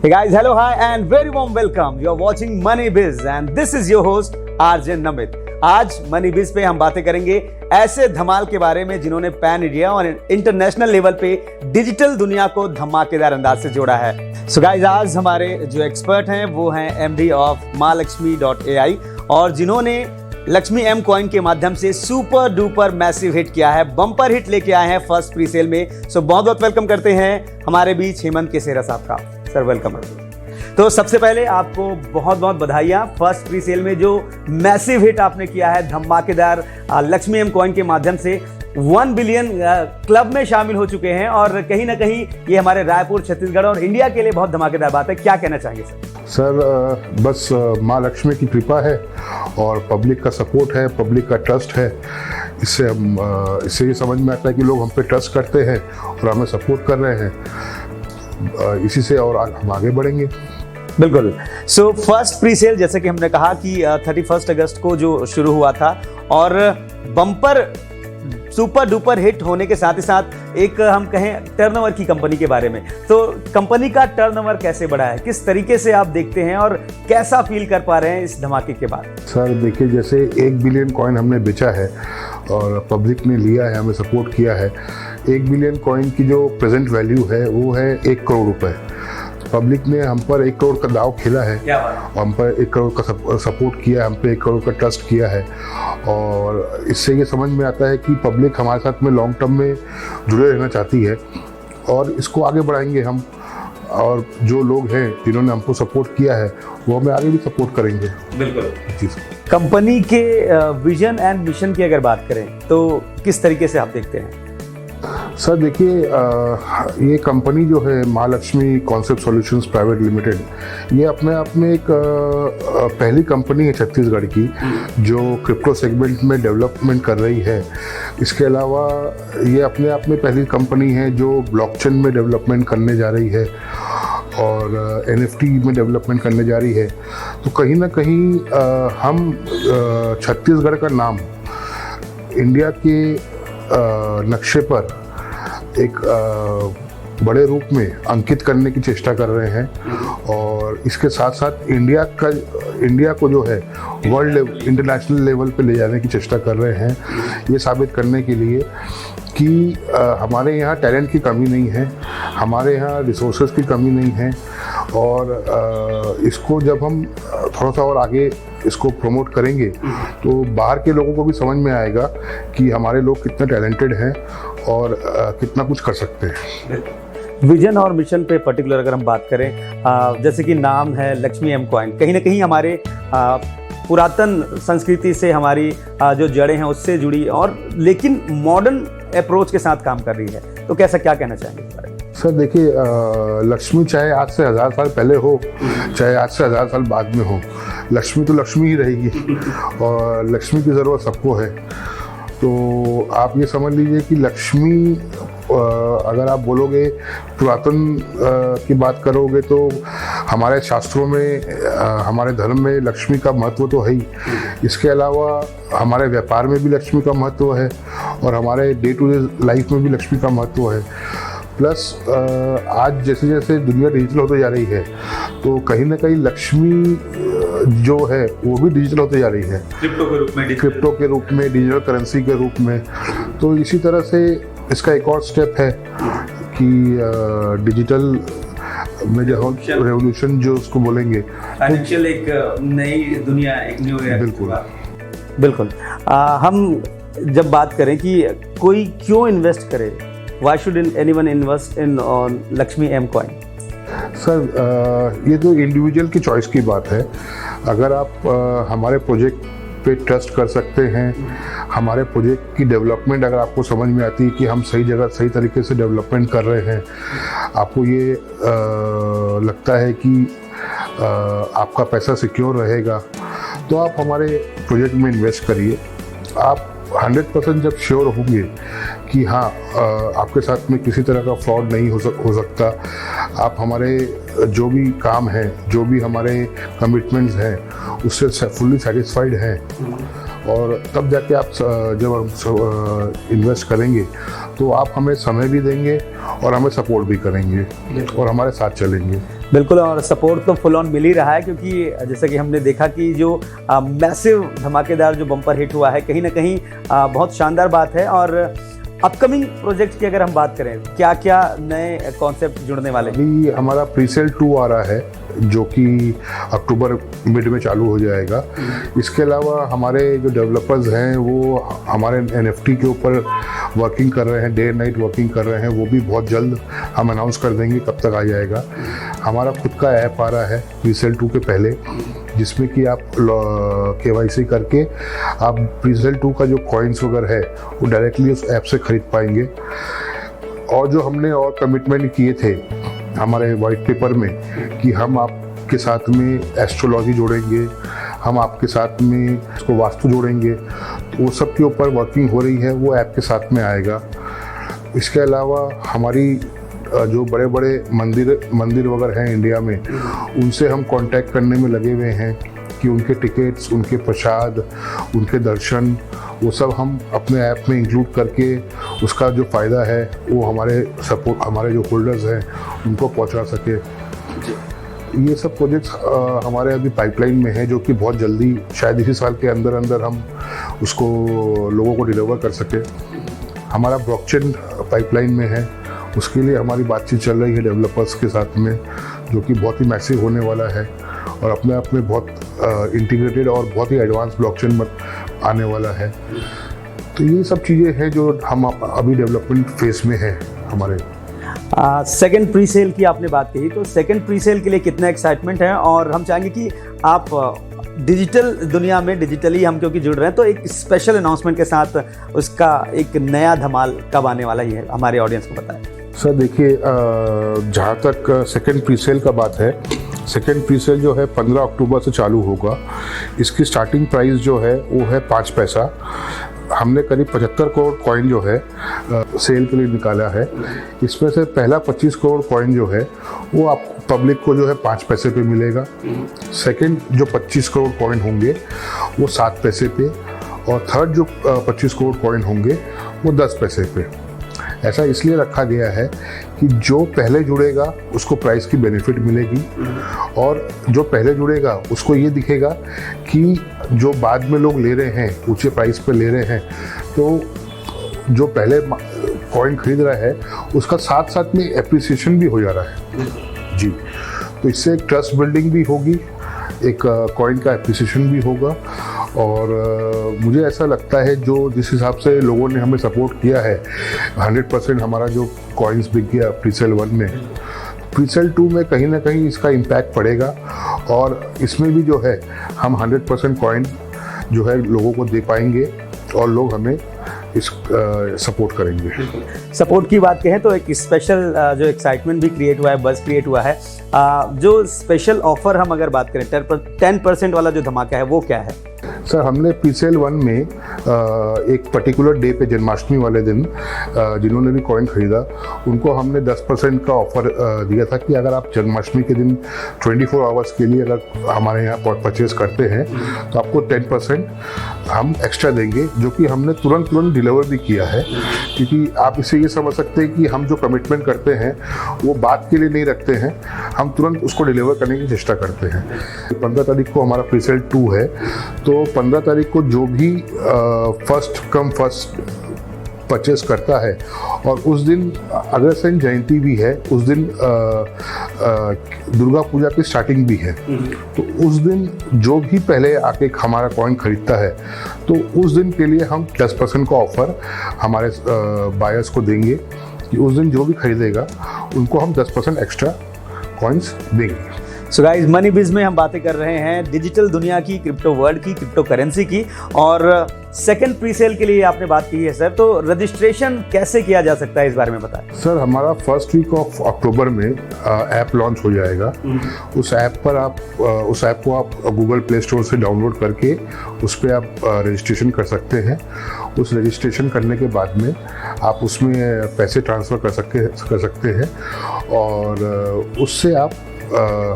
Hey guys, hello, hi and very warm welcome. You are watching Money Biz and this is your host RJ Namit. आज money बिज पे हम बातें करेंगे ऐसे धमाल के बारे में जिन्होंने पैन इंडिया और इंटरनेशनल लेवल पे डिजिटल दुनिया को धमाकेदार अंदाज से जोड़ा है। सो गाइस, आज हमारे जो एक्सपर्ट हैं वो हैं एमडी ऑफ mahalakshmi.ai और जिन्होंने लक्ष्मी एम कॉइन के माध्यम से सुपर डुपर मैसिव हिट किया है, बम्पर हिट लेके आए हैं फर्स्ट प्री सेल में। सो बहुत बहुत वेलकम करते हैं हमारे बीच हेमंत केसेरा साहब का। Sir welcome. तो सबसे पहले आपको बहुत बहुत बधाइयाँ, फर्स्ट प्री सेल में जो मैसिव हिट आपने किया है धमाकेदार लक्ष्मी एम कॉइन के माध्यम से 1 बिलियन क्लब में शामिल हो चुके हैं और कहीं ना कहीं ये हमारे रायपुर, छत्तीसगढ़ और इंडिया के लिए बहुत धमाकेदार बात है। क्या कहना चाहेंगे सर? सर बस माँ लक्ष्मी की कृपा है और पब्लिक का सपोर्ट है, पब्लिक का ट्रस्ट है। इससे ये समझ में आता है कि लोग हम पे ट्रस्ट करते हैं और हमें सपोर्ट कर रहे हैं। इसी से और हम आगे बढ़ेंगे। बिल्कुल। सो फर्स्ट प्री सेल जैसे कि हमने कहा कि 31 अगस्त को जो शुरू हुआ था और बम्पर सुपर डुपर हिट होने के साथ ही साथ एक हम कहें टर्नओवर की कंपनी के बारे में, तो कंपनी का टर्नओवर कैसे बढ़ा है, किस तरीके से आप देखते हैं और कैसा फील कर पा रहे हैं इस धमाके के बाद? सर देखिए, जैसे 1 बिलियन कॉइन हमने बेचा है और पब्लिक ने लिया है, हमें सपोर्ट किया है। 1 बिलियन कॉइन की जो प्रेजेंट वैल्यू है वो है 1 करोड़ रुपए। पब्लिक ने हम पर 1 करोड़ का दाव खेला है, हम पर 1 करोड़ का सपोर्ट किया है, हम पे 1 करोड़ का ट्रस्ट किया है और इससे ये समझ में आता है कि पब्लिक हमारे साथ में लॉन्ग टर्म में जुड़े रहना चाहती है और इसको आगे बढ़ाएंगे हम। और जो लोग हैं जिन्होंने हमको सपोर्ट किया है वो हमें आगे भी सपोर्ट करेंगे। बिल्कुल जी। कंपनी के विजन एंड मिशन की अगर बात करें तो किस तरीके से आप देखते हैं? सर देखिए, ये कंपनी जो है Mahalakshmi concept solutions private limited, ये अपने आप में एक पहली कंपनी है छत्तीसगढ़ की जो क्रिप्टो सेगमेंट में डेवलपमेंट कर रही है। इसके अलावा ये अपने आप में पहली कंपनी है जो ब्लॉकचेन में डेवलपमेंट करने जा रही है और NFT में डेवलपमेंट करने जा रही है। तो कहीं ना कहीं हम छत्तीसगढ़ का नाम इंडिया के नक्शे पर एक बड़े रूप में अंकित करने की चेष्टा कर रहे हैं और इसके साथ साथ इंडिया को जो है वर्ल्ड लेवल, इंटरनेशनल लेवल पे ले जाने की चेष्टा कर रहे हैं। ये साबित करने के लिए कि हमारे यहाँ टैलेंट की कमी नहीं है, हमारे यहाँ रिसोर्सेज की कमी नहीं है और इसको जब हम थोड़ा सा और आगे इसको प्रमोट करेंगे तो बाहर के लोगों को भी समझ में आएगा कि हमारे लोग कितने टैलेंटेड हैं और कितना कुछ कर सकते हैं। विजन और मिशन पे पर्टिकुलर अगर हम बात करें, जैसे कि नाम है लक्ष्मी एम कॉइन, कहीं ना कहीं हमारे पुरातन संस्कृति से हमारी जो जड़ें हैं उससे जुड़ी और लेकिन मॉडर्न अप्रोच के साथ काम कर रही है, तो कैसा क्या कहना चाहेंगे? सर देखिए, लक्ष्मी चाहे आज से 1000 साल पहले हो चाहे आज से 1000 साल बाद में हो, लक्ष्मी तो लक्ष्मी ही रहेगी और लक्ष्मी की ज़रूरत सबको है। तो आप ये समझ लीजिए कि लक्ष्मी, अगर आप बोलोगे पुरातन की बात करोगे तो हमारे शास्त्रों में, हमारे धर्म में लक्ष्मी का महत्व तो है ही। इसके अलावा हमारे व्यापार में भी लक्ष्मी का महत्व है और हमारे डे टू डे लाइफ में भी लक्ष्मी का महत्व है। प्लस आज जैसे जैसे दुनिया डिजिटल होते जा रही है तो कहीं ना कहीं लक्ष्मी जो है वो भी डिजिटल होते जा रही है, क्रिप्टो के रूप में, डिजिटल करेंसी के रूप में। तो इसी तरह से इसका एक और स्टेप है कि डिजिटल में जो रेवोल्यूशन जो उसको बोलेंगे, फाइनेंशियल एक नई दुनिया, एक न्यू एरा। बिल्कुल। हम जब बात करें कि कोई क्यों इन्वेस्ट करे, Why should anyone invest in Lakshmi M coin? Sir ये तो इंडिविजुअल की चॉइस की बात है। अगर आप हमारे प्रोजेक्ट पे ट्रस्ट कर सकते हैं, हमारे प्रोजेक्ट की डेवलपमेंट अगर आपको समझ में आती है कि हम सही जगह सही तरीके से डेवलपमेंट कर रहे हैं, आपको ये लगता है कि आपका पैसा सिक्योर रहेगा, तो आप हमारे प्रोजेक्ट में इन्वेस्ट करिए। आप 100% जब श्योर होंगे कि हाँ आपके साथ में किसी तरह का फ्रॉड नहीं हो सकता, आप हमारे जो भी काम है, जो भी हमारे कमिटमेंट्स हैं उससे फुल्ली सेटिस्फाइड हैं और तब जाके आप जब हम इन्वेस्ट करेंगे तो आप हमें समय भी देंगे और हमें सपोर्ट भी करेंगे और हमारे साथ चलेंगे। बिल्कुल, और सपोर्ट तो फुल ऑन मिल ही रहा है, क्योंकि जैसा कि हमने देखा कि जो मैसिव धमाकेदार जो बम्पर हिट हुआ है, कहीं ना कहीं बहुत शानदार बात है। और अपकमिंग प्रोजेक्ट की अगर हम बात करें, क्या क्या नए कॉन्सेप्ट जुड़ने वाले हैं? अभी हमारा प्रीसेल 2 आ रहा है जो कि अक्टूबर मिड में चालू हो जाएगा। इसके अलावा हमारे जो डेवलपर्स हैं वो हमारे NFT के ऊपर वर्किंग कर रहे हैं, डे एंड नाइट वर्किंग कर रहे हैं। वो भी बहुत जल्द हम अनाउंस कर देंगे कब तक आ जाएगा। हमारा खुद का ऐप आ रहा है प्रीसेल 2 के पहले, जिसमें कि आप KYC करके आप प्रीसेल 2 का जो कॉइन्स वगैरह है वो डायरेक्टली उस ऐप से खरीद पाएंगे। और जो हमने और कमिटमेंट किए थे हमारे वाइट पेपर में कि हम आपके साथ में एस्ट्रोलॉजी जोड़ेंगे, हम आपके साथ में उसको वास्तु जोड़ेंगे, तो वो सब के ऊपर वर्किंग हो रही है, वो ऐप के साथ में आएगा। इसके अलावा हमारी जो बड़े बड़े मंदिर वगैरह हैं इंडिया में, उनसे हम कांटेक्ट करने में लगे हुए हैं कि उनके टिकट्स, उनके प्रसाद, उनके दर्शन, वो सब हम अपने ऐप में इंक्लूड करके उसका जो फ़ायदा है वो हमारे जो होल्डर्स हैं उनको पहुंचा सके। ये सब प्रोजेक्ट्स हमारे अभी पाइपलाइन में है, जो कि बहुत जल्दी शायद इसी साल के अंदर अंदर हम उसको लोगों को डिलीवर कर सके। हमारा ब्लॉकचेन पाइपलाइन में है, उसके लिए हमारी बातचीत चल रही है डेवलपर्स के साथ में, जो कि बहुत ही मैसिव होने वाला है और अपने आप में बहुत इंटीग्रेटेड और बहुत ही एडवांस ब्लॉकचेन आने वाला है। तो ये सब चीज़ें हैं जो हम अभी डेवलपमेंट फेज में हैं हमारे। सेकंड प्री सेल की आपने बात कही, तो सेकंड प्री सेल के लिए कितना एक्साइटमेंट है? और हम चाहेंगे कि आप डिजिटल दुनिया में डिजिटली हम क्योंकि जुड़ रहे हैं, तो एक स्पेशल अनाउंसमेंट के साथ उसका एक नया धमाल कब आने वाला है, हमारे ऑडियंस को बताएं। सर देखिए, जहाँ तक सेकंड प्री सेल का बात है, सेकंड प्री सेल जो है 15 अक्टूबर से चालू होगा। इसकी स्टार्टिंग प्राइस जो है वो है 5 पैसा। हमने करीब 75 करोड़ कॉइन जो है सेल के लिए निकाला है। इसमें से पहला 25 करोड़ कॉइन जो है वो आप पब्लिक को जो है 5 पैसे पे मिलेगा। सेकंड जो 25 करोड़ कॉइन होंगे वो 7 पैसे पे, और थर्ड जो 25 करोड़ कॉइन होंगे वो 10 पैसे पे। ऐसा इसलिए रखा गया है कि जो पहले जुड़ेगा उसको प्राइस की बेनिफिट मिलेगी, और जो पहले जुड़ेगा उसको ये दिखेगा कि जो बाद में लोग ले रहे हैं, ऊंचे प्राइस पे ले रहे हैं, तो जो पहले कॉइन खरीद रहा है उसका साथ साथ में एप्रिसिएशन भी हो जा रहा है जी। तो इससे एक ट्रस्ट बिल्डिंग भी होगी, एक कॉइन का एप्रिसिएशन भी होगा। और मुझे ऐसा लगता है जो जिस हिसाब से लोगों ने हमें सपोर्ट किया है, 100% हमारा जो कॉइन्स बिक गया प्रीसेल 1 में, प्रीसेल 2 में कहीं ना कहीं इसका इम्पैक्ट पड़ेगा, और इसमें भी जो है हम 100% कॉइन जो है लोगों को दे पाएंगे और लोग हमें इस सपोर्ट करेंगे। सपोर्ट की बात कहें तो एक स्पेशल जो एक्साइटमेंट भी क्रिएट हुआ है, बज़ क्रिएट हुआ है। जो स्पेशल ऑफर हम अगर बात करें, 10% वाला जो धमाका है वो क्या है? सर हमने प्रीसेल 1 में एक पर्टिकुलर डे पे, जन्माष्टमी वाले दिन, जिन्होंने भी कॉइन खरीदा उनको हमने 10% का ऑफर दिया था कि अगर आप जन्माष्टमी के दिन 24 आवर्स के लिए अगर हमारे यहाँ परचेज करते हैं तो आपको 10% हम एक्स्ट्रा देंगे, जो कि हमने तुरंत डिलीवर भी किया है। क्योंकि आप इससे ये समझ सकते हैं कि हम जो कमिटमेंट करते हैं वो बात के लिए नहीं रखते हैं, हम तुरंत उसको डिलीवर करने की चेष्टा करते हैं। 15 तारीख को हमारा प्रीसेल 2 है, तो 15 तारीख को जो भी फर्स्ट कम फर्स्ट परचेस करता है, और उस दिन अग्रसेन जयंती भी है, उस दिन दुर्गा पूजा की स्टार्टिंग भी है, तो उस दिन जो भी पहले आके हमारा कॉइन खरीदता है तो उस दिन के लिए हम 10% का ऑफर हमारे बायर्स को देंगे कि उस दिन जो भी खरीदेगा उनको हम 10% एक्स्ट्रा कॉइन्स देंगे। सो गाइस, मनी बिज में हम बातें कर रहे हैं डिजिटल दुनिया की, क्रिप्टो वर्ल्ड की, क्रिप्टो करेंसी की, और सेकंड प्री सेल के लिए आपने बात की है सर, तो रजिस्ट्रेशन कैसे किया जा सकता है इस बारे में बताएं। सर हमारा फर्स्ट वीक ऑफ अक्टूबर में ऐप लॉन्च हो जाएगा। उस ऐप को आप गूगल प्ले स्टोर से डाउनलोड करके उस पर आप रजिस्ट्रेशन कर सकते हैं। उस रजिस्ट्रेशन करने के बाद में आप उसमें पैसे ट्रांसफ़र कर सकते हैं, और उससे आप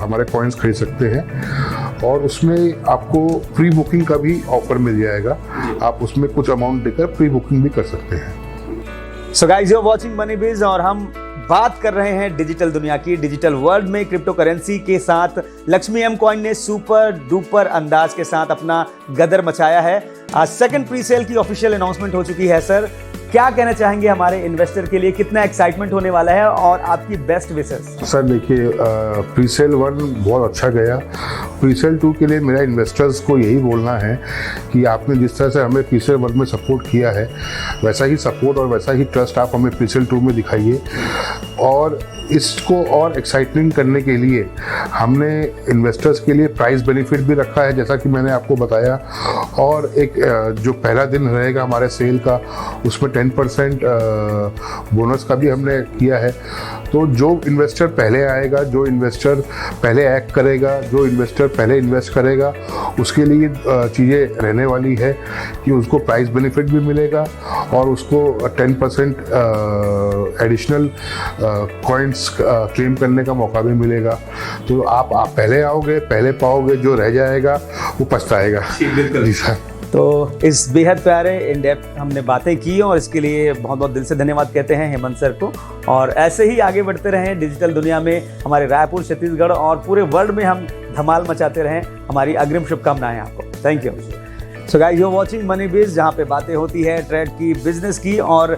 हमारे कॉइन्स खरीद सकते हैं। और उसमें आपको प्री बुकिंग का भी ऑफर मिल जाएगा। आप उसमें कुछ अमाउंट देकर प्री बुकिंग भी कर सकते हैं। So guys, you are watching Money Biz और हम बात कर रहे हैं डिजिटल दुनिया की। डिजिटल वर्ल्ड में क्रिप्टो करेंसी के साथ लक्ष्मी एम कॉइन ने सुपर डुपर अंदाज के साथ अपना गदर मचाया है। आज सेकंड प्री सेल की ऑफिशियल अनाउंसमेंट हो चुकी है। सर, क्या कहना चाहेंगे हमारे इन्वेस्टर के लिए, कितना एक्साइटमेंट होने वाला है और आपकी बेस्ट विशेस? सर देखिए, प्री सेल 1 बहुत अच्छा गया। प्री सेल 2 के लिए मेरा इन्वेस्टर्स को यही बोलना है कि आपने जिस तरह से हमें प्री सेल 1 में सपोर्ट किया है, वैसा ही सपोर्ट और वैसा ही ट्रस्ट आप हमें प्री सेल 2 में दिखाइए। और इसको और एक्साइटिंग करने के लिए हमने इन्वेस्टर्स के लिए प्राइस बेनिफिट भी रखा है, जैसा कि मैंने आपको बताया। और एक जो पहला दिन रहेगा हमारे सेल का, उसमें 10% बोनस का भी हमने किया है। तो जो इन्वेस्टर पहले आएगा, जो इन्वेस्टर पहले एक्ट करेगा, जो इन्वेस्टर पहले इन्वेस्ट करेगा, उसके लिए चीज़ें रहने वाली है कि उसको प्राइस बेनिफिट भी मिलेगा और उसको 10% एडिशनल कॉइन्स क्लेम करने का मौका भी मिलेगा। तो आप पहले आओगे, पहले पाओगे, जो रह जाएगा वो पछताएगा। जी सर। तो इस बेहद प्यारे इन डेप्थ हमने बातें की और इसके लिए बहुत बहुत दिल से धन्यवाद कहते हैं हेमंत सर को। और ऐसे ही आगे बढ़ते रहें डिजिटल दुनिया में, हमारे रायपुर, छत्तीसगढ़ और पूरे वर्ल्ड में हम धमाल मचाते रहें। हमारी अग्रिम शुभकामनाएं आपको। Thank you. So guys, you are watching Money Biz, जहां पे बातें होती है ट्रेड की, बिजनेस की और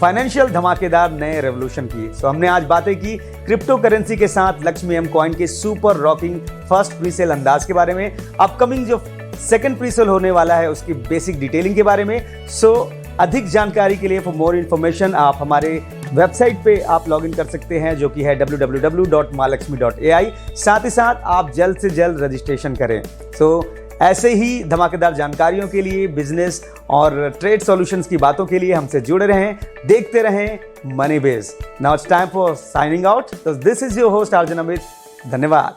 फाइनेंशियल धमाकेदार नए रेवोल्यूशन की। सो हमने आज बातें की क्रिप्टो करेंसी के साथ लक्ष्मी एम कॉइन के super rocking first pre sale अंदाज के बारे में, अपकमिंग जो सेकंड प्री सेल होने वाला है उसकी बेसिक डिटेलिंग के बारे में। सो अधिक जानकारी के लिए, फॉर मोर इन्फॉर्मेशन, आप हमारे वेबसाइट पे आप लॉगिन कर सकते हैं, जो कि है www.malakshmi.ai। साथ ही साथ आप जल्द से जल्द रजिस्ट्रेशन करें। सो ऐसे ही धमाकेदार जानकारियों के लिए, बिजनेस और ट्रेड सॉल्यूशंस की बातों के लिए हमसे जुड़े रहें, देखते रहें मनी बिज। Now it's time for signing out. तो दिस इज योर होस्ट आर्जन अमित। धन्यवाद।